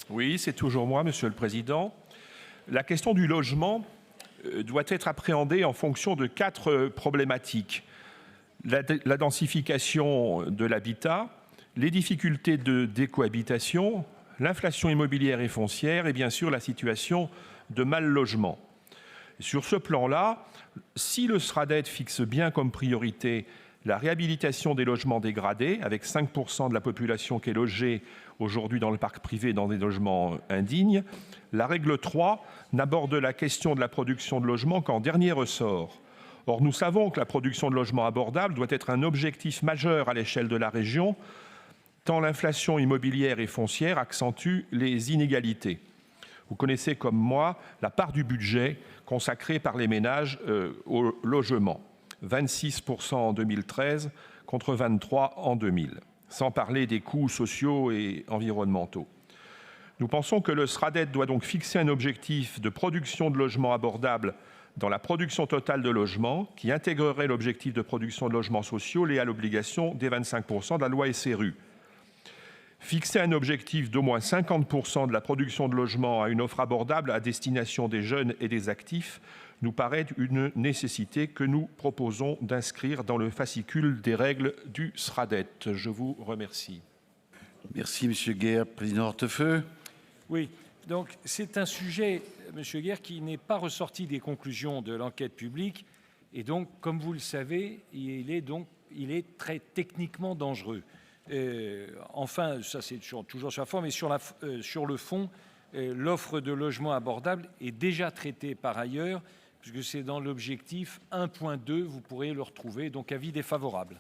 Oui, c'est toujours moi, Monsieur le Président. La question du logement doit être appréhendée en fonction de 4 problématiques. La densification de l'habitat, les difficultés de décohabitation, l'inflation immobilière et foncière et bien sûr la situation de mal-logement. Sur ce plan-là, si le SRADET fixe bien comme priorité la réhabilitation des logements dégradés, avec 5% de la population qui est logée aujourd'hui dans le parc privé dans des logements indignes, la règle 3 n'aborde la question de la production de logements qu'en dernier ressort. Or, nous savons que la production de logements abordables doit être un objectif majeur à l'échelle de la région, tant l'inflation immobilière et foncière accentue les inégalités. Vous connaissez comme moi la part du budget consacré par les ménages au logement. 26% en 2013 contre 23% en 2000, sans parler des coûts sociaux et environnementaux. Nous pensons que le SRADET doit donc fixer un objectif de production de logements abordables dans la production totale de logements qui intégrerait l'objectif de production de logements sociaux lié à l'obligation des 25% de la loi SRU. Fixer un objectif d'au moins 50% de la production de logements à une offre abordable à destination des jeunes et des actifs nous paraît une nécessité que nous proposons d'inscrire dans le fascicule des règles du SRADET. Je vous remercie. Merci, Monsieur Guerre. Président Hortefeux. Oui, donc c'est un sujet, Monsieur Guerre, qui n'est pas ressorti des conclusions de l'enquête publique. Et donc, comme vous le savez, il est très techniquement dangereux. Enfin, ça c'est toujours sur la forme, mais sur le fond, l'offre de logements abordables est déjà traitée par ailleurs, puisque c'est dans l'objectif 1.2, vous pourrez le retrouver, donc avis défavorable.